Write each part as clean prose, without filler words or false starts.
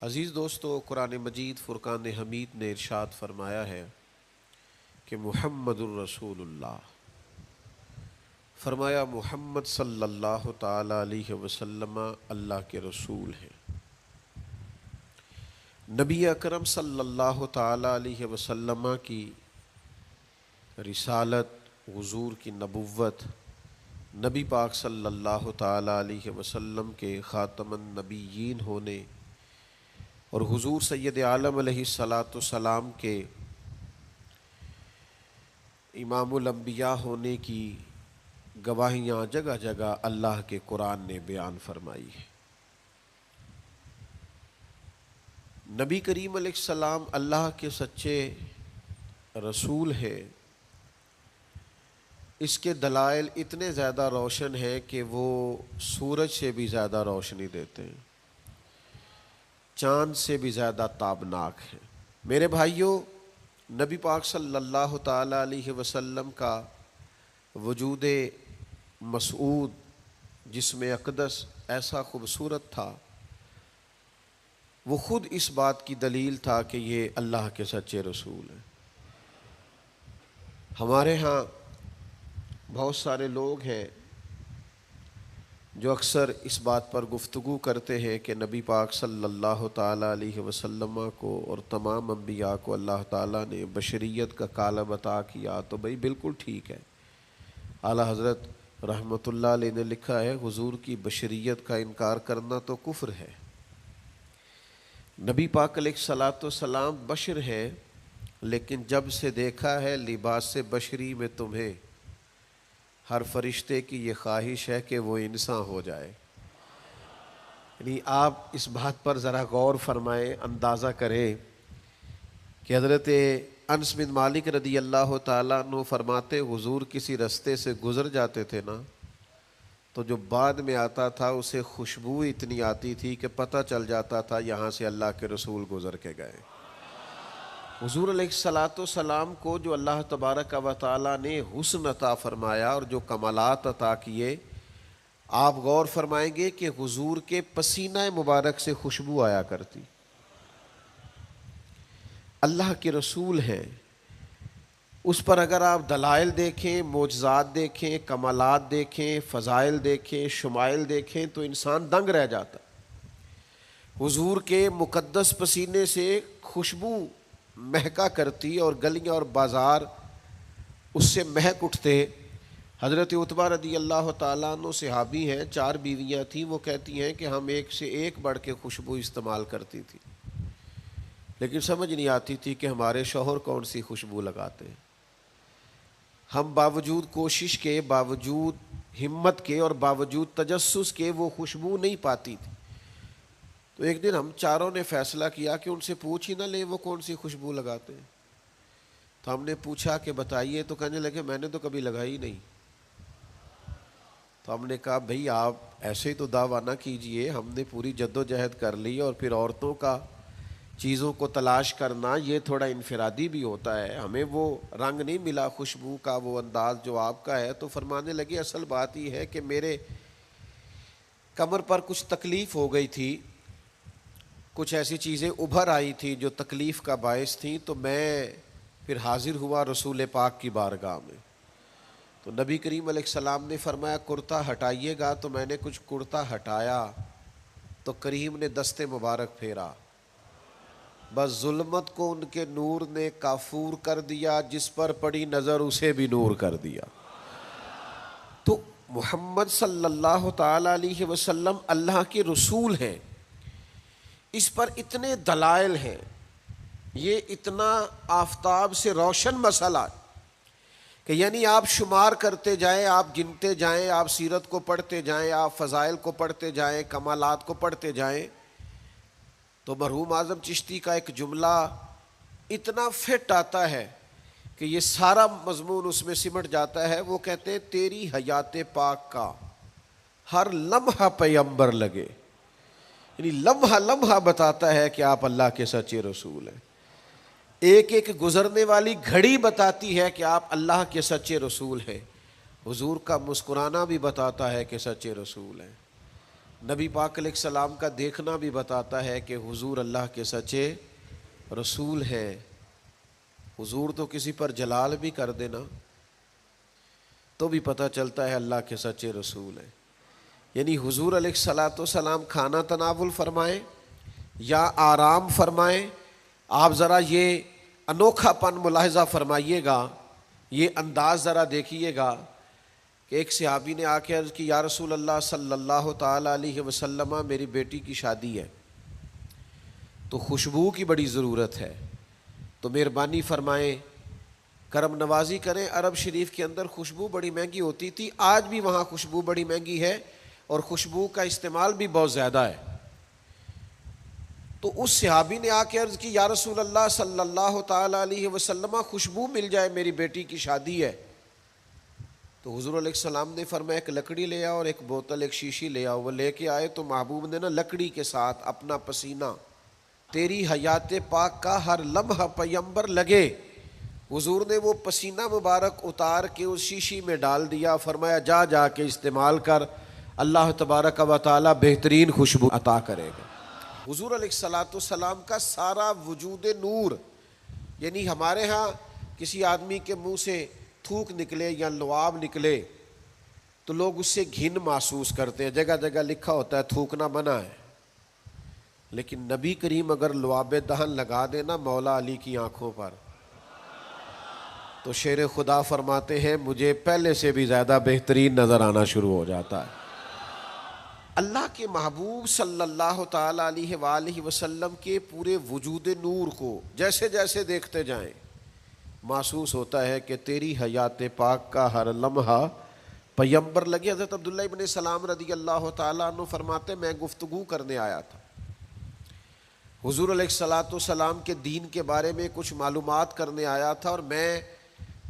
عزیز دوستو، قرآن مجید فرقان حمید نے ارشاد فرمایا ہے کہ محمد الرسول اللہ، فرمایا محمد صلی اللہ تعالی علیہ وسلم اللہ کے رسول ہیں۔ نبی اکرم صلی اللہ تعالی علیہ وسلم کی رسالت، حضور کی نبوت، نبی پاک صلی اللہ تعالی علیہ وسلم کے خاتم النبیین ہونے اور حضور سید عالم علیہ السلام کے امام الانبیاء ہونے کی گواہیاں جگہ جگہ اللہ کے قرآن نے بیان فرمائی ہے۔ نبی کریم علیہ السلام اللہ کے سچے رسول ہیں، اس کے دلائل اتنے زیادہ روشن ہیں کہ وہ سورج سے بھی زیادہ روشنی دیتے ہیں، چاند سے بھی زیادہ تابناک ہیں۔ میرے بھائیوں، نبی پاک صلی اللہ تعالی علیہ وسلم کا وجود مسعود جسم اقدس ایسا خوبصورت تھا، وہ خود اس بات کی دلیل تھا کہ یہ اللہ کے سچے رسول ہیں۔ ہمارے ہاں بہت سارے لوگ ہیں جو اکثر اس بات پر گفتگو کرتے ہیں کہ نبی پاک صلی اللہ تعالی علیہ وسلم کو اور تمام انبیاء کو اللہ تعالیٰ نے بشریت کا کالب عطا کیا، تو بھئی بالکل ٹھیک ہے۔ اعلیٰ حضرت رحمۃ اللہ علیہ نے لکھا ہے، حضور کی بشریت کا انکار کرنا تو کفر ہے۔ نبی پاک علیہ الصلاۃ والسلام بشر ہیں، لیکن جب سے دیکھا ہے لباس بشری میں تمہیں، ہر فرشتے کی یہ خواہش ہے کہ وہ انسان ہو جائے۔ یعنی آپ اس بات پر ذرا غور فرمائیں، اندازہ کریں کہ حضرت انس بن مالک رضی اللہ تعالیٰ عنہ فرماتے، حضور کسی رستے سے گزر جاتے تھے نا، تو جو بعد میں آتا تھا اسے خوشبو اتنی آتی تھی کہ پتہ چل جاتا تھا یہاں سے اللہ کے رسول گزر کے گئے۔ حضور علیہ الصلاۃ والسلام کو جو اللہ تبارک و تعالیٰ نے حسن عطا فرمایا اور جو کمالات عطا کیے، آپ غور فرمائیں گے کہ حضور کے پسینہ مبارک سے خوشبو آیا کرتی۔ اللہ کے رسول ہیں، اس پر اگر آپ دلائل دیکھیں، معجزات دیکھیں، کمالات دیکھیں، فضائل دیکھیں، شمائل دیکھیں تو انسان دنگ رہ جاتا۔ حضور کے مقدس پسینے سے خوشبو مہکا کرتی اور گلیاں اور بازار اس سے مہک اٹھتے۔ حضرت عتبہ رضی اللہ تعالیٰ عنہ صحابی ہیں، 4 بیویاں تھیں، وہ کہتی ہیں کہ ہم ایک سے ایک بڑھ کے خوشبو استعمال کرتی تھی، لیکن سمجھ نہیں آتی تھی کہ ہمارے شوہر کون سی خوشبو لگاتے ہیں۔ ہم باوجود کوشش کے، باوجود ہمت کے اور باوجود تجسس کے وہ خوشبو نہیں پاتی تھی۔ تو ایک دن ہم چاروں نے فیصلہ کیا کہ ان سے پوچھ ہی نہ لیں وہ کون سی خوشبو لگاتے ہیں۔ تو ہم نے پوچھا کہ بتائیے، تو کہنے لگے میں نے تو کبھی لگائی نہیں۔ تو ہم نے کہا بھئی آپ ایسے ہی تو دعویٰ نہ کیجئے، ہم نے پوری جد و جہد کر لی، اور پھر عورتوں کا چیزوں کو تلاش کرنا یہ تھوڑا انفرادی بھی ہوتا ہے، ہمیں وہ رنگ نہیں ملا خوشبو کا، وہ انداز جو آپ کا ہے۔ تو فرمانے لگے اصل بات یہ ہے کہ میرے کمر پر کچھ تکلیف ہو گئی تھی، کچھ ایسی چیزیں ابھر آئی تھی جو تکلیف کا باعث تھیں، تو میں پھر حاضر ہوا رسول پاک کی بارگاہ میں۔ تو نبی کریم علیہ السلام نے فرمایا کرتا ہٹائیے گا، تو میں نے کچھ کرتا ہٹایا تو کریم نے دست مبارک پھیرا، بس ظلمت کو ان کے نور نے کافور کر دیا، جس پر پڑی نظر اسے بھی نور کر دیا۔ تو محمد صلی اللہ تعالی علیہ وسلم اللہ کے رسول ہیں، اس پر اتنے دلائل ہیں، یہ اتنا آفتاب سے روشن مسئلہ کہ یعنی آپ شمار کرتے جائیں، آپ گنتے جائیں، آپ سیرت کو پڑھتے جائیں، آپ فضائل کو پڑھتے جائیں، کمالات کو پڑھتے جائیں، تو مرحوم اعظم چشتی کا ایک جملہ اتنا فٹ آتا ہے کہ یہ سارا مضمون اس میں سمٹ جاتا ہے۔ وہ کہتے ہیں تیری حیات پاک کا ہر لمحہ پیغمبر لگے، یعنی لمحہ لمحہ بتاتا ہے کہ آپ اللہ کے سچے رسول ہیں۔ ایک ایک گزرنے والی گھڑی بتاتی ہے کہ آپ اللہ کے سچے رسول ہیں۔ حضور کا مسکرانا بھی بتاتا ہے کہ سچے رسول ہیں۔ نبی پاک علیہ السلام کا دیکھنا بھی بتاتا ہے کہ حضور اللہ کے سچے رسول ہیں. حضور تو کسی پر جلال بھی کر دینا تو بھی پتہ چلتا ہے اللہ کے سچے رسول ہیں. یعنی حضور علیہ الصلاۃ والسلام کھانا تناول فرمائیں یا آرام فرمائیں، آپ ذرا یہ انوکھا پن ملاحظہ فرمائیے گا، یہ انداز ذرا دیکھیے گا کہ ایک صحابی نے آ کے عرض کی یا رسول اللہ صلی اللہ تعالیٰ علیہ وسلم میری بیٹی کی شادی ہے تو خوشبو کی بڑی ضرورت ہے، تو مہربانی فرمائیں کرم نوازی کریں. عرب شریف کے اندر خوشبو بڑی مہنگی ہوتی تھی، آج بھی وہاں خوشبو بڑی مہنگی ہے اور خوشبو کا استعمال بھی بہت زیادہ ہے. تو اس صحابی نے آ کے عرض کی یا رسول اللہ صلی اللہ تعالیٰ علیہ وسلم خوشبو مل جائے میری بیٹی کی شادی ہے. تو حضور علیہ السلام نے فرمایا ایک لکڑی لے آؤ اور ایک بوتل ایک شیشی لے آؤ. وہ لے کے آئے تو محبوب نے نا لکڑی کے ساتھ اپنا پسینہ تیری حیات پاک کا ہر لمحہ پیمبر لگے، حضور نے وہ پسینہ مبارک اتار کے اس شیشی میں ڈال دیا. فرمایا جا جا کے استعمال کر، اللہ تبارک و تعالی بہترین خوشبو عطا کرے گا. حضور علیہ الصلاۃ والسلام کا سارا وجود نور. یعنی ہمارے ہاں کسی آدمی کے منہ سے تھوک نکلے یا لعاب نکلے تو لوگ اس سے گھن محسوس کرتے ہیں، جگہ جگہ لکھا ہوتا ہے تھوکنا منع ہے. لیکن نبی کریم اگر لعاب دہن لگا دینا مولا علی کی آنکھوں پر تو شیر خدا فرماتے ہیں مجھے پہلے سے بھی زیادہ بہترین نظر آنا شروع ہو جاتا ہے. اللہ کے محبوب صلی اللہ تعالیٰ علیہ وآلہ وسلم کے پورے وجود نور کو جیسے جیسے دیکھتے جائیں محسوس ہوتا ہے کہ تیری حیات پاک کا ہر لمحہ پیمبر لگے. حضرت عبداللہ ابن سلام رضی اللہ تعالیٰ عنہ فرماتے میں گفتگو کرنے آیا تھا، حضور علیہ الصلاۃ والسلام کے دین کے بارے میں کچھ معلومات کرنے آیا تھا، اور میں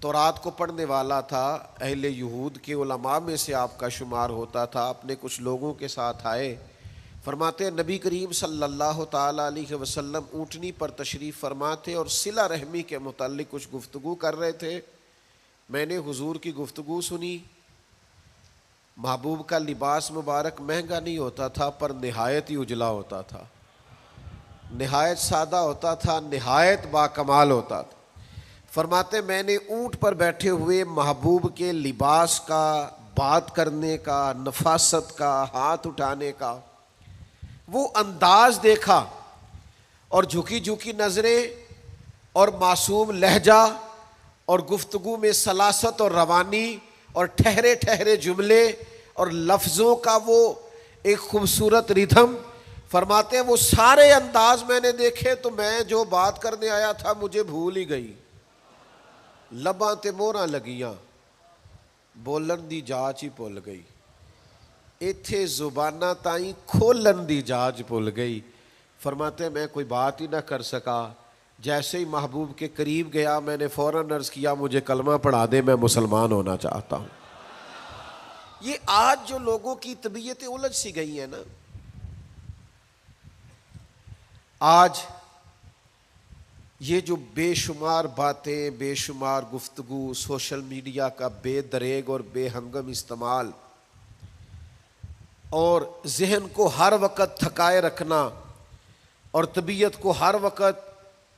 تورات کو پڑھنے والا تھا، اہل یہود کے علماء میں سے آپ کا شمار ہوتا تھا. اپنے کچھ لوگوں کے ساتھ آئے، فرماتے ہیں نبی کریم صلی اللہ تعالیٰ علیہ وسلم اونٹنی پر تشریف فرما تھے اور صلہ رحمی کے متعلق کچھ گفتگو کر رہے تھے. میں نے حضور کی گفتگو سنی. محبوب کا لباس مبارک مہنگا نہیں ہوتا تھا پر نہایت ہی اجلا ہوتا تھا، نہایت سادہ ہوتا تھا، نہایت باکمال ہوتا تھا. فرماتے میں نے اونٹ پر بیٹھے ہوئے محبوب کے لباس کا، بات کرنے کا، نفاست کا، ہاتھ اٹھانے کا وہ انداز دیکھا، اور جھکی جھکی نظریں اور معصوم لہجہ اور گفتگو میں سلاست اور روانی اور ٹھہرے ٹھہرے جملے اور لفظوں کا وہ ایک خوبصورت ریدھم. فرماتے ہیں وہ سارے انداز میں نے دیکھے تو میں جو بات کرنے آیا تھا مجھے بھول ہی گئی. لباں تے موہراں لگیاں بولن دی جاچ ہی بھول گئی، ایتھے زباناں تائیں کھولن دی جاچ بھول گئی. فرماتے ہیں میں کوئی بات ہی نہ کر سکا. جیسے ہی محبوب کے قریب گیا میں نے فوراً عرض کیا مجھے کلمہ پڑھا دے، میں مسلمان ہونا چاہتا ہوں. یہ آج جو لوگوں کی طبیعتیں الجھ سی گئی ہیں نا، آج یہ جو بے شمار باتیں، بے شمار گفتگو، سوشل میڈیا کا بے دریغ اور بے ہنگم استعمال اور ذہن کو ہر وقت تھکائے رکھنا اور طبیعت کو ہر وقت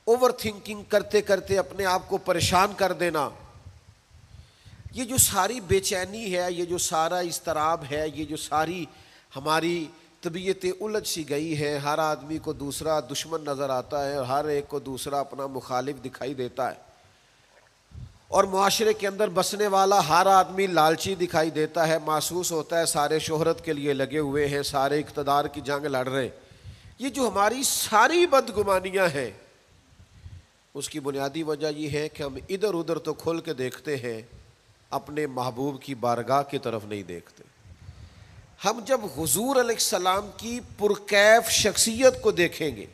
اوور تھنکنگ کرتے کرتے اپنے آپ کو پریشان کر دینا، یہ جو ساری بے چینی ہے، یہ جو سارا اضطراب ہے، یہ جو ساری ہماری طبیعتیں الجھ سی گئی ہیں. ہر آدمی کو دوسرا دشمن نظر آتا ہے اور ہر ایک کو دوسرا اپنا مخالف دکھائی دیتا ہے، اور معاشرے کے اندر بسنے والا ہر آدمی لالچی دکھائی دیتا ہے. محسوس ہوتا ہے سارے شہرت کے لیے لگے ہوئے ہیں، سارے اقتدار کی جنگ لڑ رہے. یہ جو ہماری ساری بدگمانیاں ہیں اس کی بنیادی وجہ یہ ہے کہ ہم ادھر ادھر تو کھل کے دیکھتے ہیں، اپنے محبوب کی بارگاہ کی طرف نہیں دیکھتے. ہم جب حضور علیہ السلام کی پرکیف شخصیت کو دیکھیں گے،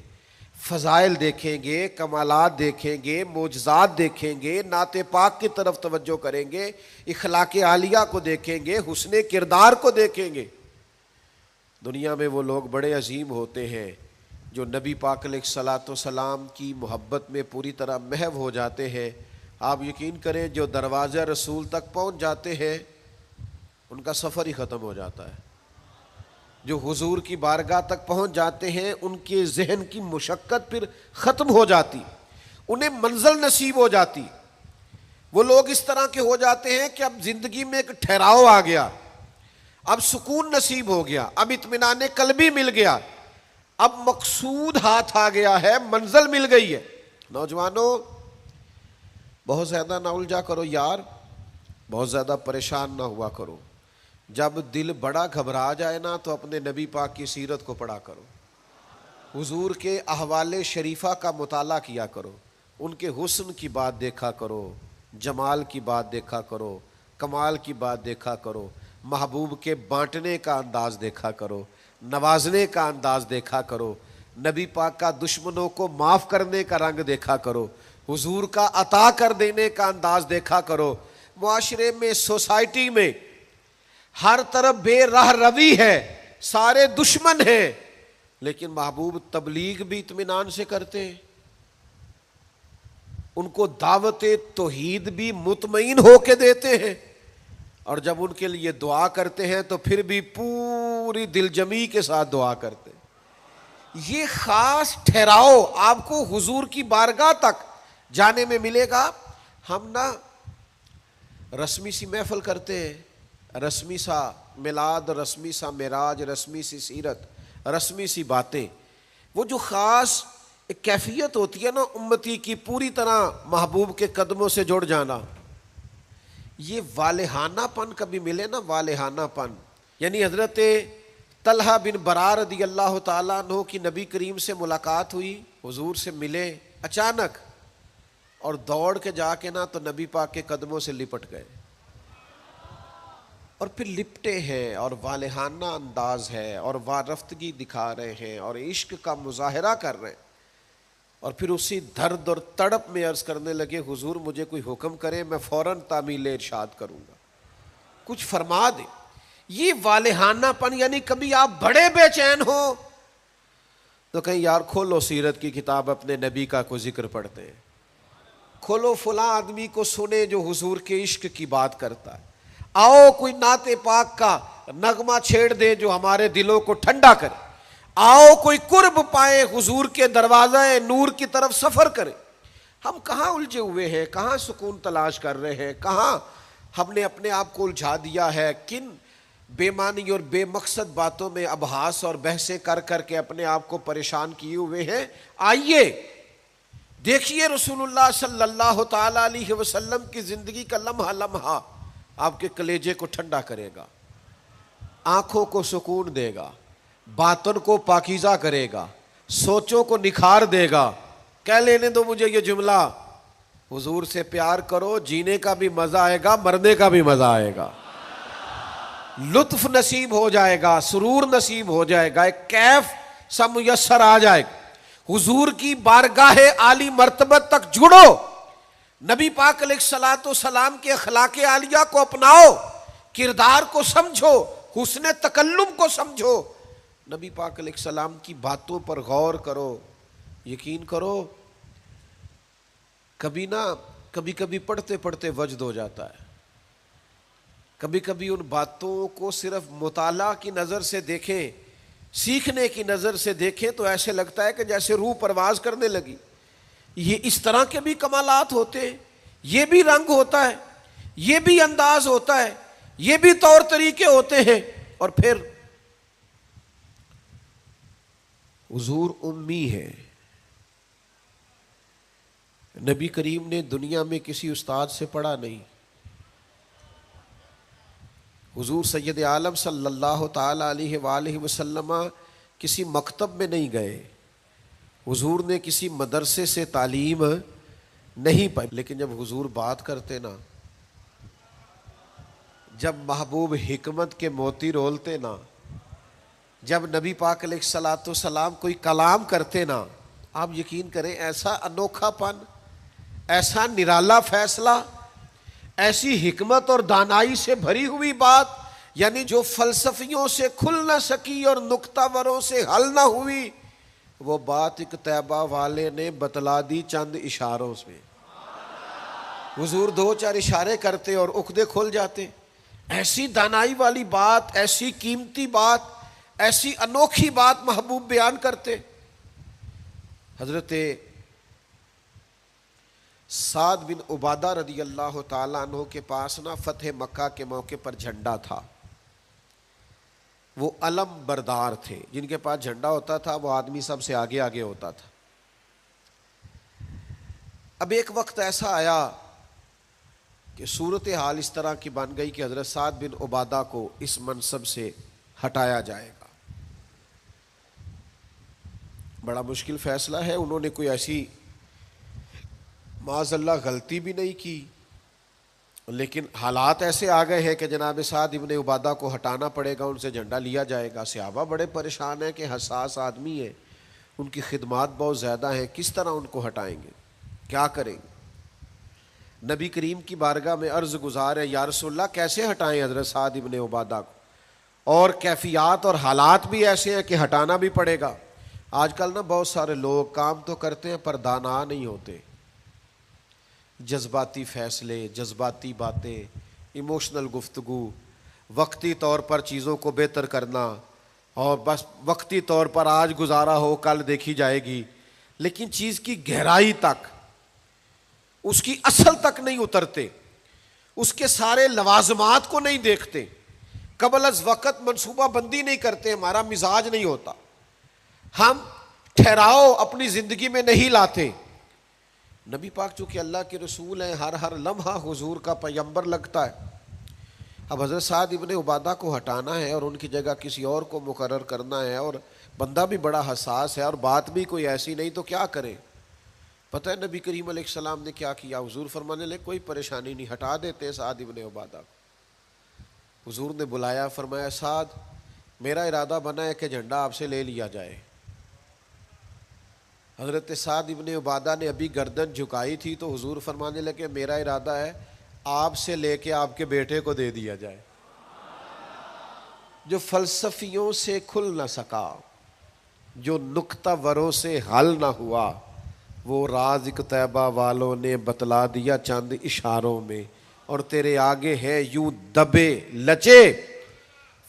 فضائل دیکھیں گے، کمالات دیکھیں گے، معجزات دیکھیں گے، نعت پاک کی طرف توجہ کریں گے، اخلاق عالیہ کو دیکھیں گے، حسن کردار کو دیکھیں گے. دنیا میں وہ لوگ بڑے عظیم ہوتے ہیں جو نبی پاک علیہ الصلاۃ والسلام کی محبت میں پوری طرح محو ہو جاتے ہیں. آپ یقین کریں جو دروازہ رسول تک پہنچ جاتے ہیں ان کا سفر ہی ختم ہو جاتا ہے. جو حضور کی بارگاہ تک پہنچ جاتے ہیں ان کے ذہن کی مشقت پھر ختم ہو جاتی، انہیں منزل نصیب ہو جاتی. وہ لوگ اس طرح کے ہو جاتے ہیں کہ اب زندگی میں ایک ٹھہراؤ آ گیا، اب سکون نصیب ہو گیا، اب اطمینان قلبی مل گیا، اب مقصود ہاتھ آ گیا ہے، منزل مل گئی ہے. نوجوانوں بہت زیادہ نہ الجھا کرو یار، بہت زیادہ پریشان نہ ہوا کرو. جب دل بڑا گھبرا جائے نا تو اپنے نبی پاک کی سیرت کو پڑھا کرو، حضور کے احوال شریفہ کا مطالعہ کیا کرو، ان کے حسن کی بات دیکھا کرو، جمال کی بات دیکھا کرو، کمال کی بات دیکھا کرو، محبوب کے بانٹنے کا انداز دیکھا کرو، نوازنے کا انداز دیکھا کرو، نبی پاک کا دشمنوں کو معاف کرنے کا رنگ دیکھا کرو، حضور کا عطا کر دینے کا انداز دیکھا کرو. معاشرے میں، سوسائٹی میں ہر طرف بے راہ روی ہے، سارے دشمن ہیں، لیکن محبوب تبلیغ بھی اطمینان سے کرتے ہیں، ان کو دعوت توحید بھی مطمئن ہو کے دیتے ہیں، اور جب ان کے لیے دعا کرتے ہیں تو پھر بھی پوری دل جمی کے ساتھ دعا کرتے ہیں. یہ خاص ٹھہراؤ آپ کو حضور کی بارگاہ تک جانے میں ملے گا. ہم نا رسمی سی محفل کرتے ہیں، رسمی سا میلاد، رسمی سا معراج، رسمی سی سیرت، رسمی سی باتیں. وہ جو خاص ایک کیفیت ہوتی ہے نا امتی کی پوری طرح محبوب کے قدموں سے جڑ جانا، یہ والہانہ پن کبھی ملے نا، والہانہ پن. یعنی حضرت طلحہ بن برا رضی اللہ تعالیٰ عنہ کی نبی کریم سے ملاقات ہوئی، حضور سے ملے اچانک، اور دوڑ کے جا کے نا تو نبی پاک کے قدموں سے لپٹ گئے، اور پھر لپٹے ہیں اور والہانہ انداز ہے اور وارفتگی دکھا رہے ہیں اور عشق کا مظاہرہ کر رہے ہیں، اور پھر اسی درد اور تڑپ میں عرض کرنے لگے حضور مجھے کوئی حکم کرے، میں فوراً تعمیل ارشاد کروں گا، کچھ فرما دیں. یہ والہانہ پن، یعنی کبھی آپ بڑے بے چین ہو تو کہیں یار کھولو سیرت کی کتاب، اپنے نبی کا کوئی ذکر پڑھتے ہیں، کھولو فلاں آدمی کو سنے جو حضور کے عشق کی بات کرتا ہے، آؤ کوئی نعت پاک کا نغمہ چھیڑ دے جو ہمارے دلوں کو ٹھنڈا کرے، آؤ کوئی قرب پائے حضور کے دروازہ نور کی طرف سفر کرے. ہم کہاں الجھے ہوئے ہیں، کہاں سکون تلاش کر رہے ہیں، کہاں ہم نے اپنے آپ کو الجھا دیا ہے، کن بے معنی اور بے مقصد باتوں میں ابحاث اور بحثیں کر کر کے اپنے آپ کو پریشان کیے ہوئے ہیں. آئیے دیکھیے رسول اللہ صلی اللہ تعالی علیہ وسلم کی زندگی کا لمحہ لمحہ آپ کے کلیجے کو ٹھنڈا کرے گا، آنکھوں کو سکون دے گا، باطن کو پاکیزہ کرے گا، سوچوں کو نکھار دے گا. کہہ لینے دو مجھے یہ جملہ، حضور سے پیار کرو، جینے کا بھی مزہ آئے گا، مرنے کا بھی مزہ آئے گا، لطف نصیب ہو جائے گا، سرور نصیب ہو جائے گا، ایک کیف سا میسر آ جائے گا. حضور کی بارگاہ عالی مرتبت تک جڑو، نبی پاک علیہ الصلوۃ والسلام کے اخلاق عالیہ کو اپناؤ، کردار کو سمجھو، حسن تکلم کو سمجھو، نبی پاک علیہ السلام کی باتوں پر غور کرو. یقین کرو کبھی کبھی پڑھتے پڑھتے وجد ہو جاتا ہے، کبھی کبھی ان باتوں کو صرف مطالعہ کی نظر سے دیکھیں، سیکھنے کی نظر سے دیکھیں تو ایسے لگتا ہے کہ جیسے روح پرواز کرنے لگی. یہ اس طرح کے بھی کمالات ہوتے ہیں، یہ بھی رنگ ہوتا ہے، یہ بھی انداز ہوتا ہے، یہ بھی طور طریقے ہوتے ہیں. اور پھر حضور امی ہے، نبی کریم نے دنیا میں کسی استاد سے پڑھا نہیں، حضور سید عالم صلی اللہ تعالی علیہ وآلہ وسلم کسی مکتب میں نہیں گئے، حضور نے کسی مدرسے سے تعلیم نہیں پائی. لیکن جب حضور بات کرتے نا، جب محبوب حکمت کے موتی رولتے نا، جب نبی پاک علیہ الصلوۃ والسلام کوئی کلام کرتے نا، آپ یقین کریں ایسا انوکھا پن، ایسا نرالا فیصلہ، ایسی حکمت اور دانائی سے بھری ہوئی بات، یعنی جو فلسفیوں سے کھل نہ سکی اور نکتہ وروں سے حل نہ ہوئی، وہ بات ایک طیبہ والے نے بتلا دی چند اشاروں سے. حضور دو چار اشارے کرتے اور عقدے کھل جاتے. ایسی دانائی والی بات، ایسی قیمتی بات، ایسی انوکھی بات محبوب بیان کرتے. حضرت سعد بن عبادہ رضی اللہ تعالیٰ عنہ کے پاس نا فتح مکہ کے موقع پر جھنڈا تھا. وہ علم بردار تھے، جن کے پاس جھنڈا ہوتا تھا وہ آدمی سب سے آگے آگے ہوتا تھا. اب ایک وقت ایسا آیا کہ صورتحال اس طرح کی بن گئی کہ حضرت سعد بن عبادہ کو اس منصب سے ہٹایا جائے گا. بڑا مشکل فیصلہ ہے. انہوں نے کوئی ایسی معاذ اللہ غلطی بھی نہیں کی، لیکن حالات ایسے آ گئے ہیں کہ جناب سعد ابن عبادہ کو ہٹانا پڑے گا، ان سے جھنڈا لیا جائے گا. صحابہ بڑے پریشان ہیں کہ حساس آدمی ہے، ان کی خدمات بہت زیادہ ہیں، کس طرح ان کو ہٹائیں گے، کیا کریں گے. نبی کریم کی بارگاہ میں عرض گزار ہے، یا رسول اللہ کیسے ہٹائیں حضرت سعد ابن عبادہ کو، اور کیفیات اور حالات بھی ایسے ہیں کہ ہٹانا بھی پڑے گا. آج کل نا بہت سارے لوگ کام تو کرتے ہیں پر دانا نہیں ہوتے. جذباتی فیصلے، جذباتی باتیں، ایموشنل گفتگو، وقتی طور پر چیزوں کو بہتر کرنا، اور بس وقتی طور پر آج گزارا ہو کل دیکھی جائے گی، لیکن چیز کی گہرائی تک، اس کی اصل تک نہیں اترتے، اس کے سارے لوازمات کو نہیں دیکھتے، قبل از وقت منصوبہ بندی نہیں کرتے. ہمارا مزاج نہیں ہوتا، ہم ٹھہراؤ اپنی زندگی میں نہیں لاتے. نبی پاک چونکہ اللہ کے رسول ہیں، ہر لمحہ حضور کا پیغمبر لگتا ہے. اب حضرت سعد ابن عبادہ کو ہٹانا ہے اور ان کی جگہ کسی اور کو مقرر کرنا ہے، اور بندہ بھی بڑا حساس ہے اور بات بھی کوئی ایسی نہیں، تو کیا کریں. پتہ ہے نبی کریم علیہ السلام نے کیا کیا؟ حضور فرمانے لگے کوئی پریشانی نہیں، ہٹا دیتے سعد ابن عبادہ کو. حضور نے بلایا، فرمایا سعد میرا ارادہ بنا ہے کہ جھنڈا آپ سے لے لیا جائے. حضرت سعد ابن عبادہ نے ابھی گردن جھکائی تھی تو حضور فرمانے لگے میرا ارادہ ہے آپ سے لے کے آپ کے بیٹے کو دے دیا جائے. جو فلسفیوں سے کھل نہ سکا، جو نکتہ وروں سے حل نہ ہوا، وہ راز طیبہ والوں نے بتلا دیا چند اشاروں میں. اور تیرے آگے ہے یوں دبے لچے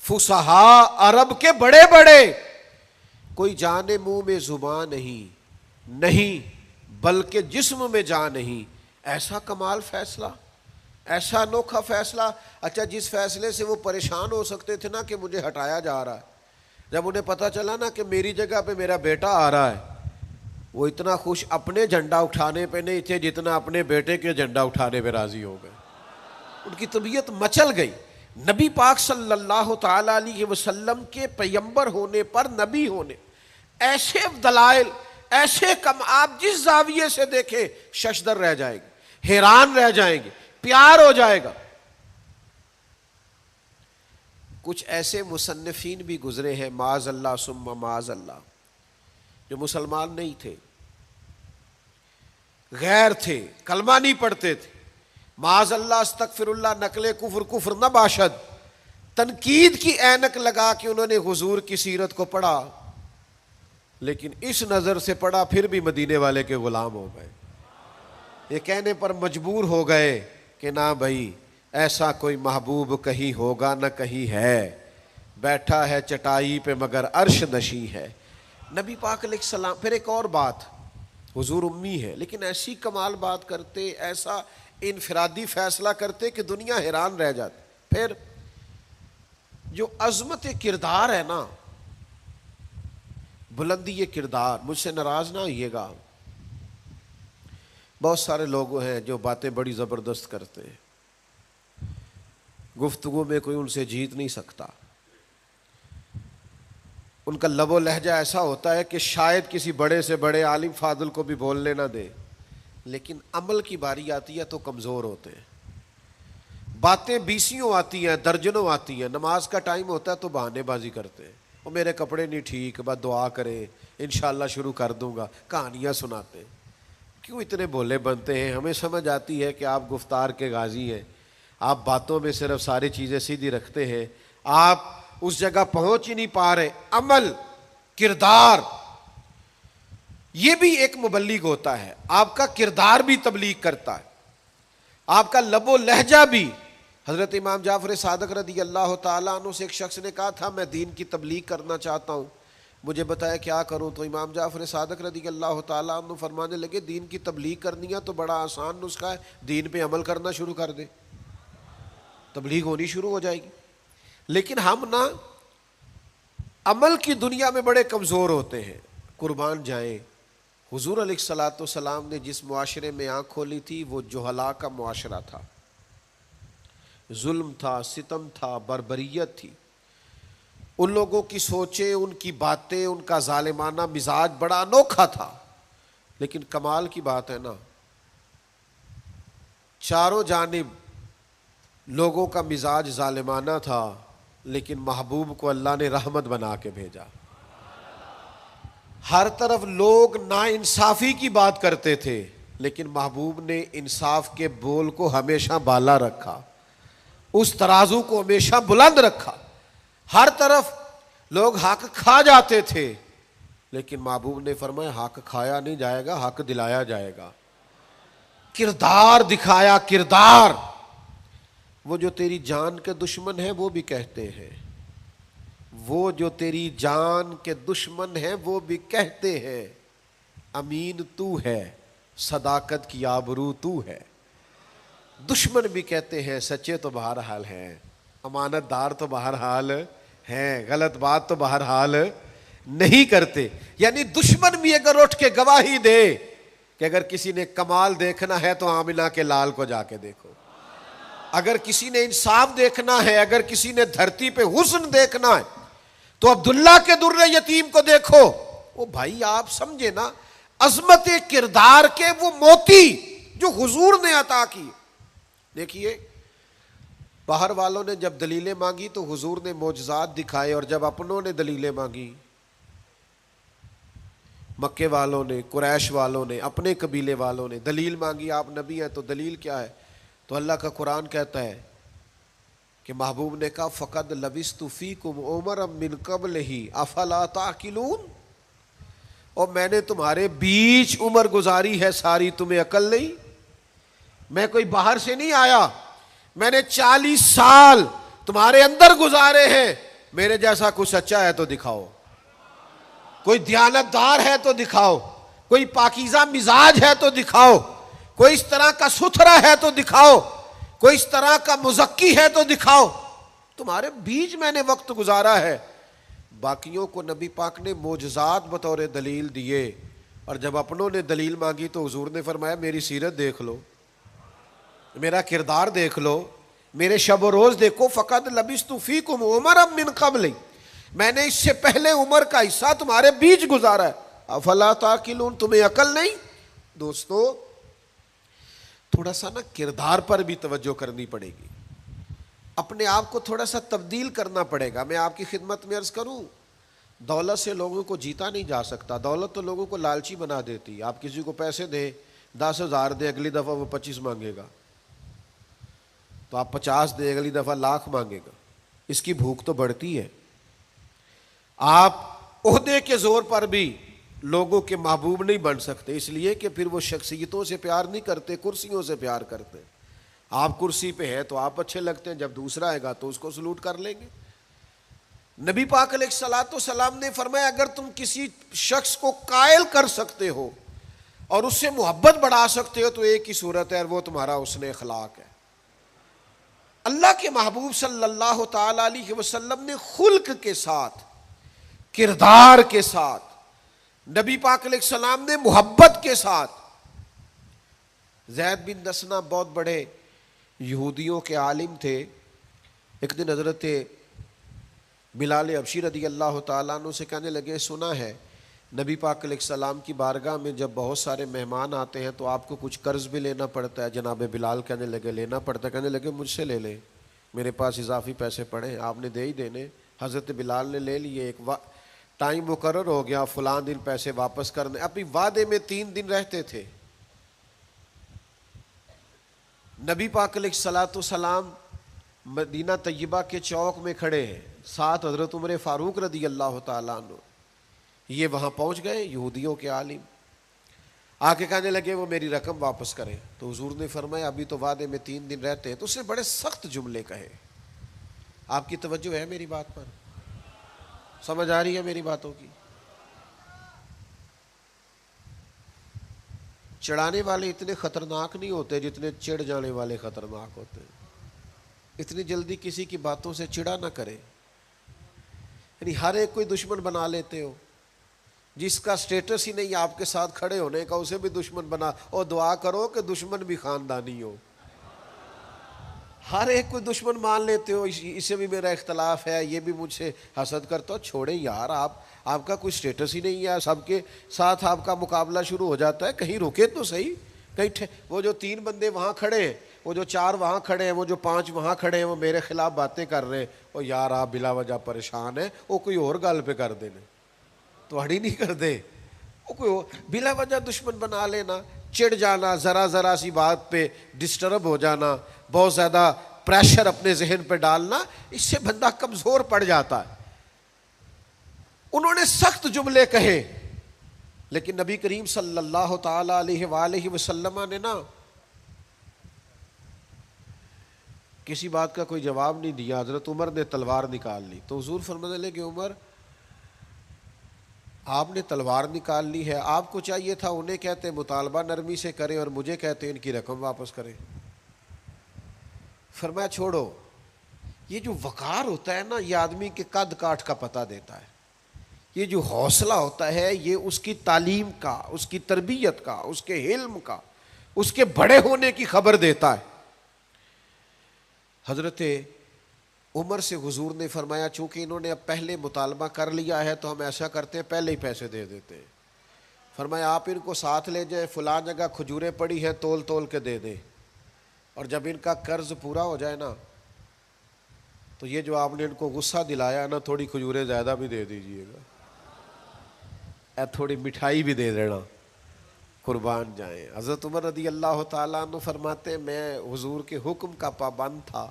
فصحا عرب کے بڑے بڑے، کوئی جانے منہ میں زبان نہیں بلکہ جسم میں جان نہیں. ایسا کمال فیصلہ، ایسا انوکھا فیصلہ. اچھا جس فیصلے سے وہ پریشان ہو سکتے تھے نا کہ مجھے ہٹایا جا رہا ہے، جب انہیں پتہ چلا نا کہ میری جگہ پہ میرا بیٹا آ رہا ہے، وہ اتنا خوش اپنے جھنڈا اٹھانے پہ نہیں تھے جتنا اپنے بیٹے کے جھنڈا اٹھانے پہ راضی ہو گئے. ان کی طبیعت مچل گئی. نبی پاک صلی اللہ تعالی علیہ وسلم کے پیغمبر ہونے پر، نبی ہونے، ایسے دلائل، ایسے کم، آپ جس زاویے سے دیکھیں ششدر رہ جائے گی، حیران رہ جائیں گے، پیار ہو جائے گا. کچھ ایسے مصنفین بھی گزرے ہیں معاذ اللہ ثم معاذ اللہ، جو مسلمان نہیں تھے، غیر تھے، کلمہ نہیں پڑھتے تھے، معاذ اللہ استغفر اللہ، نقل کفر نہ باشد، تنقید کی اینک لگا کے انہوں نے حضور کی سیرت کو پڑھا، لیکن اس نظر سے پڑھا پھر بھی مدینے والے کے غلام ہو گئے. یہ کہنے پر مجبور ہو گئے کہ نہ بھائی ایسا کوئی محبوب کہیں ہوگا نہ کہیں ہے، بیٹھا ہے چٹائی پہ مگر عرش نشیں ہے. نبی پاک علیہ السلام. پھر ایک اور بات، حضور امی ہے لیکن ایسی کمال بات کرتے، ایسا انفرادی فیصلہ کرتے کہ دنیا حیران رہ جاتی. پھر جو عظمت کردار ہے نا، بلندی یہ کردار، مجھ سے ناراض نہ ہوئیے گا، بہت سارے لوگ ہیں جو باتیں بڑی زبردست کرتے ہیں، گفتگو میں کوئی ان سے جیت نہیں سکتا. ان کا لب و لہجہ ایسا ہوتا ہے کہ شاید کسی بڑے سے بڑے عالم فاضل کو بھی بولنے نہ دے، لیکن عمل کی باری آتی ہے تو کمزور ہوتے ہیں. باتیں بیسیوں آتی ہیں، درجنوں آتی ہیں، نماز کا ٹائم ہوتا ہے تو بہانے بازی کرتے ہیں، وہ میرے کپڑے نہیں ٹھیک، بس دعا کریں انشاءاللہ شروع کر دوں گا، کہانیاں سناتے ہیں. کیوں اتنے بھولے بنتے ہیں؟ ہمیں سمجھ آتی ہے کہ آپ گفتار کے غازی ہیں، آپ باتوں میں صرف ساری چیزیں سیدھی رکھتے ہیں، آپ اس جگہ پہنچ ہی نہیں پا رہے. عمل، کردار، یہ بھی ایک مبلغ ہوتا ہے. آپ کا کردار بھی تبلیغ کرتا ہے، آپ کا لب و لہجہ بھی. حضرت امام جعفر صادق رضی اللہ تعالیٰ عنہ سے ایک شخص نے کہا تھا میں دین کی تبلیغ کرنا چاہتا ہوں، مجھے بتایا کیا کروں؟ تو امام جعفر صادق رضی اللہ تعالیٰ عنہ فرمانے لگے دین کی تبلیغ کرنی ہے تو بڑا آسان نسخہ ہے، دین پہ عمل کرنا شروع کر دے، تبلیغ ہونی شروع ہو جائے گی۔ لیکن ہم نا عمل کی دنیا میں بڑے کمزور ہوتے ہیں، قربان جائیں۔ حضور علیہ الصلوۃ والسلام نے جس معاشرے میں آنکھ کھولی تھی وہ جہلاء کا معاشرہ تھا، ظلم تھا، ستم تھا، بربریت تھی۔ ان لوگوں کی سوچیں، ان کی باتیں، ان کا ظالمانہ مزاج بڑا انوکھا تھا۔ لیکن کمال کی بات ہے نا، چاروں جانب لوگوں کا مزاج ظالمانہ تھا، لیکن محبوب کو اللہ نے رحمت بنا کے بھیجا۔ ہر طرف لوگ ناانصافی کی بات کرتے تھے، لیکن محبوب نے انصاف کے بول کو ہمیشہ بالا رکھا، اس ترازو کو ہمیشہ بلند رکھا۔ ہر طرف لوگ حق کھا جاتے تھے، لیکن محبوب نے فرمایا حق کھایا نہیں جائے گا، حق دلایا جائے گا۔ کردار دکھایا، کردار۔ وہ جو تیری جان کے دشمن ہیں وہ بھی کہتے ہیں، وہ جو تیری جان کے دشمن ہیں وہ بھی کہتے ہیں امین تو ہے، صداقت کی آبرو تو ہے۔ دشمن بھی کہتے ہیں سچے تو بہرحال ہیں، امانت دار تو بہرحال ہیں، غلط بات تو بہرحال نہیں کرتے۔ یعنی دشمن بھی اگر اٹھ کے گواہی دے کہ اگر کسی نے کمال دیکھنا ہے تو آمنہ کے لال کو جا کے دیکھو، اگر کسی نے انصاف دیکھنا ہے، اگر کسی نے دھرتی پہ حسن دیکھنا ہے تو عبداللہ کے در یتیم کو دیکھو۔ وہ بھائی آپ سمجھے نا عظمت کردار کے وہ موتی جو حضور نے عطا کی۔ دیکھیے باہر والوں نے جب دلیلیں مانگی تو حضور نے معجزات دکھائے، اور جب اپنوں نے دلیلیں مانگی، مکے والوں نے، قریش والوں نے، اپنے قبیلے والوں نے دلیل مانگی، آپ نبی ہیں تو دلیل کیا ہے؟ تو اللہ کا قرآن کہتا ہے کہ محبوب نے کہا فَقَدْ لَبِثْتُ فِيكُمْ عُمَرًا مِّن قَبْلِهِ أَفَلَا تَعْقِلُونَ، اور میں نے تمہارے بیچ عمر گزاری ہے ساری، تمہیں عقل نہیں؟ میں کوئی باہر سے نہیں آیا، میں نے 40 سال تمہارے اندر گزارے ہیں، میرے جیسا کوئی سچا ہے تو دکھاؤ، کوئی دیانتدار ہے تو دکھاؤ، کوئی پاکیزہ مزاج ہے تو دکھاؤ، کوئی اس طرح کا ستھرا ہے تو دکھاؤ، کوئی اس طرح کا مزکی ہے تو دکھاؤ۔ تمہارے بیچ میں نے وقت گزارا ہے۔ باقیوں کو نبی پاک نے معجزات بطور دلیل دیے، اور جب اپنوں نے دلیل مانگی تو حضور نے فرمایا میری سیرت دیکھ لو، میرا کردار دیکھ لو، میرے شب و روز دیکھو۔ فقط لبثت فیکم عمرا من قبل، میں نے اس سے پہلے عمر کا حصہ تمہارے بیچ گزارا ہے، افلا تعقلون، تمہیں عقل نہیں؟ دوستو تھوڑا سا نا کردار پر بھی توجہ کرنی پڑے گی، اپنے آپ کو تھوڑا سا تبدیل کرنا پڑے گا۔ میں آپ کی خدمت میں عرض کروں، دولت سے لوگوں کو جیتا نہیں جا سکتا، دولت تو لوگوں کو لالچی بنا دیتی۔ آپ کسی کو پیسے دیں، 10,000 دیں، اگلی دفعہ وہ 25 مانگے گا، تو آپ 50 دیں، اگلی دفعہ 1,00,000 مانگے گا، اس کی بھوک تو بڑھتی ہے۔ آپ عہدے کے زور پر بھی لوگوں کے محبوب نہیں بن سکتے، اس لیے کہ پھر وہ شخصیتوں سے پیار نہیں کرتے، کرسیوں سے پیار کرتے۔ آپ کرسی پہ ہے تو آپ اچھے لگتے ہیں، جب دوسرا آئے گا تو اس کو سلوٹ کر لیں گے۔ نبی پاک علیہ الصلوۃ والسلام نے فرمایا اگر تم کسی شخص کو قائل کر سکتے ہو اور اس سے محبت بڑھا سکتے ہو تو ایک ہی صورت ہے، اور وہ تمہارا حسن اخلاق ہے۔ اللہ کے محبوب صلی اللہ تعالی علیہ وسلم نے خلق کے ساتھ، کردار کے ساتھ، نبی پاک علیہ السلام نے محبت کے ساتھ، زید بن دسنہ بہت بڑے یہودیوں کے عالم تھے۔ ایک دن حضرت بلال حبشی رضی اللہ تعالیٰ عنہ سے کہنے لگے سنا ہے نبی پاک علیہ السلام کی بارگاہ میں جب بہت سارے مہمان آتے ہیں تو آپ کو کچھ قرض بھی لینا پڑتا ہے۔ جناب بلال کہنے لگے لینا پڑتا ہے، کہنے لگے مجھ سے لے لیں، میرے پاس اضافی پیسے پڑے ہیں، آپ نے دے ہی دینے۔ حضرت بلال نے لے لیے، ایک ٹائم مقرر ہو گیا، فلاں دن پیسے واپس کرنے، اپنی وعدے میں 3 دن رہتے تھے۔ نبی پاک علیہ الصلوۃ والسلام مدینہ طیبہ کے چوک میں کھڑے ہیں، ساتھ حضرت عمر فاروق رضی اللہ تعالیٰ عنہ، یہ وہاں پہنچ گئے یہودیوں کے عالم۔ آ کے کہنے لگے وہ میری رقم واپس کریں. تو حضور نے فرمایا ابھی تو وعدے میں 3 دن رہتے ہیں. تو اس نے بڑے سخت جملے کہے. آپ کی توجہ ہے میری بات پر؟ سمجھ آ رہی ہے میری باتوں کی؟ چڑھانے والے اتنے خطرناک نہیں ہوتے جتنے چڑھ جانے والے خطرناک ہوتے ہیں. اتنی جلدی کسی کی باتوں سے چڑا نہ کرے. یعنی ہر ایک کوئی دشمن بنا لیتے ہو. جس کا سٹیٹس ہی نہیں آپ کے ساتھ کھڑے ہونے کا اسے بھی دشمن بنا. اور دعا کرو کہ دشمن بھی خاندانی ہو. ہر ایک کوئی دشمن مان لیتے ہو. اسے بھی میرا اختلاف ہے, یہ بھی مجھ سے حسد کرتا ہو. چھوڑیں یار, آپ کا کوئی سٹیٹس ہی نہیں ہے. سب کے ساتھ آپ کا مقابلہ شروع ہو جاتا ہے. کہیں رکے تو صحیح. کہیں وہ جو 3 بندے وہاں کھڑے ہیں, وہ جو 4 وہاں کھڑے ہیں, وہ جو 5 وہاں کھڑے ہیں, وہ میرے خلاف باتیں کر رہے ہیں. اور یار آپ بلا وجہ پریشان ہیں. وہ کوئی اور گل پہ کر دینے تو ہڑی نہیں کر دے. وہ کوئی بلا وجہ دشمن بنا لینا, چڑ جانا, ذرا سی بات پہ ڈسٹرب ہو جانا, بہت زیادہ پریشر اپنے ذہن پہ ڈالنا, اس سے بندہ کمزور پڑ جاتا ہے. انہوں نے سخت جملے کہے, لیکن نبی کریم صلی اللہ تعالی علیہ وآلہ وسلم نے نا کسی بات کا کوئی جواب نہیں دیا. حضرت عمر نے تلوار نکال لی. تو حضور فرمانے لگے کہ عمر آپ نے تلوار نکال لی ہے, آپ کو چاہیے تھا انہیں کہتے مطالبہ نرمی سے کریں اور مجھے کہتے ان کی رقم واپس کریں. فرمایا چھوڑو. یہ جو وقار ہوتا ہے نا, یہ آدمی کے قد کاٹ کا پتہ دیتا ہے. یہ جو حوصلہ ہوتا ہے یہ اس کی تعلیم کا, اس کی تربیت کا, اس کے علم کا, اس کے بڑے ہونے کی خبر دیتا ہے. حضرت عمر سے حضور نے فرمایا چونکہ انہوں نے اب پہلے مطالبہ کر لیا ہے تو ہم ایسا کرتے ہیں پہلے ہی پیسے دے دیتے ہیں. فرمایا آپ ان کو ساتھ لے جائیں, فلاں جگہ کھجوریں پڑی ہیں تول تول کے دے دیں, اور جب ان کا قرض پورا ہو جائے نا تو یہ جو آپ نے ان کو غصہ دلایا نا تھوڑی کھجوریں زیادہ بھی دے دیجئے گا, تھوڑی مٹھائی بھی دے دینا, قربان جائیں. حضرت عمر رضی اللہ تعالیٰ عنہ فرماتے ہیں میں حضور کے حکم کا پابند تھا,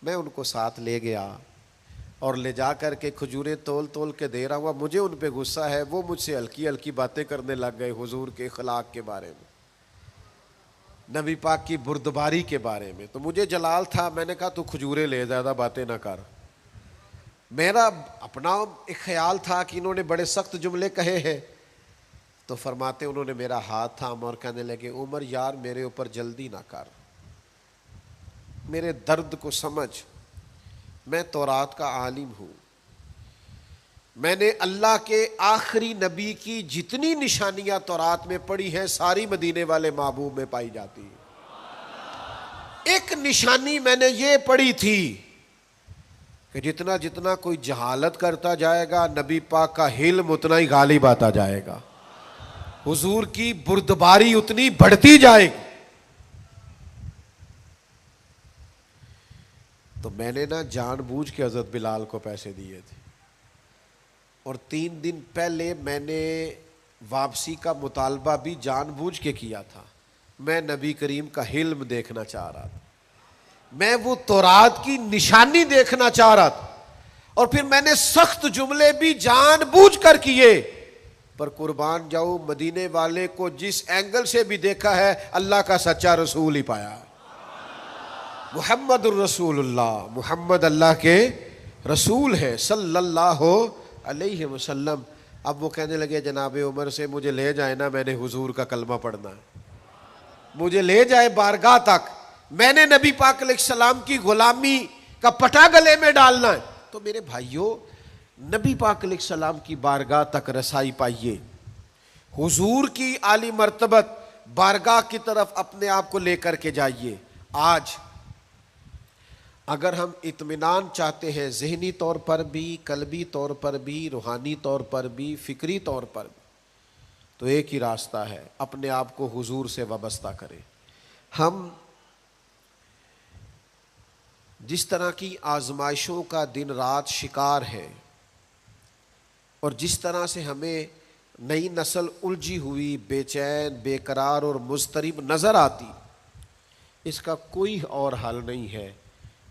میں ان کو ساتھ لے گیا اور لے جا کر کے کھجوریں تول تول کے دے رہا ہوا. مجھے ان پہ غصہ ہے, وہ مجھ سے ہلکی ہلکی باتیں کرنے لگ گئے حضور کے اخلاق کے بارے میں, نبی پاک کی بردباری کے بارے میں. تو مجھے جلال تھا, میں نے کہا تو کھجوریں لے, زیادہ باتیں نہ کر. میرا اپنا ایک خیال تھا کہ انہوں نے بڑے سخت جملے کہے ہیں. تو فرماتے انہوں نے میرا ہاتھ تھاما اور کہنے لگے عمر یار میرے اوپر جلدی نہ کر, میرے درد کو سمجھ, میں تورات کا عالم ہوں, میں نے اللہ کے آخری نبی کی جتنی نشانیاں تورات میں پڑھی ہیں ساری مدینے والے محبوب میں پائی جاتی ہیں. ایک نشانی میں نے یہ پڑھی تھی کہ جتنا جتنا کوئی جہالت کرتا جائے گا نبی پاک کا علم اتنا ہی غالب آتا جائے گا, حضور کی بردباری اتنی بڑھتی جائے گی. تو میں نے نا جان بوجھ کے حضرت بلال کو پیسے دیے تھے, اور 3 دن پہلے میں نے واپسی کا مطالبہ بھی جان بوجھ کے کیا تھا. میں نبی کریم کا علم دیکھنا چاہ رہا تھا, میں وہ تورات کی نشانی دیکھنا چاہ رہا تھا, اور پھر میں نے سخت جملے بھی جان بوجھ کر کیے. پر قربان جاؤ مدینے والے کو جس اینگل سے بھی دیکھا ہے اللہ کا سچا رسول ہی پایا. محمد الرسول اللہ, محمد اللہ کے رسول ہے صلی اللہ علیہ وسلم. اب وہ کہنے لگے جناب عمر سے مجھے لے جائے نا, میں نے حضور کا کلمہ پڑھنا ہے, مجھے لے جائے بارگاہ تک, میں نے نبی پاک علیہ السلام کی غلامی کا پٹا گلے میں ڈالنا ہے. تو میرے بھائیوں نبی پاک علیہ السلام کی بارگاہ تک رسائی پائیے, حضور کی عالی مرتبت بارگاہ کی طرف اپنے آپ کو لے کر کے جائیے. آج اگر ہم اطمینان چاہتے ہیں ذہنی طور پر بھی, قلبی طور پر بھی, روحانی طور پر بھی, فکری طور پر بھی, تو ایک ہی راستہ ہے, اپنے آپ کو حضور سے وابستہ کریں. ہم جس طرح کی آزمائشوں کا دن رات شکار ہے, اور جس طرح سے ہمیں نئی نسل الجھی ہوئی, بے چین, بے قرار اور مضطرب نظر آتی, اس کا کوئی اور حل نہیں ہے.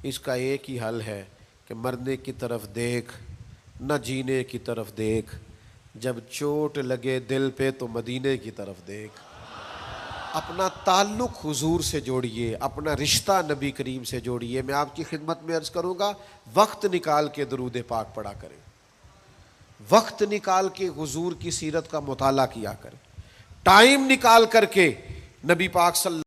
اس کا ایک ہی حل ہے کہ مرنے کی طرف دیکھ, نہ جینے کی طرف دیکھ, جب چوٹ لگے دل پہ تو مدینے کی طرف دیکھ. اپنا تعلق حضور سے جوڑیے، اپنا رشتہ نبی کریم سے جوڑیے۔ میں آپ کی خدمت میں عرض کروں گا، وقت نکال کے درود پاک پڑھا کریں، وقت نکال کے حضور کی سیرت کا مطالعہ کیا کریں، ٹائم نکال کر کے نبی پاک صلی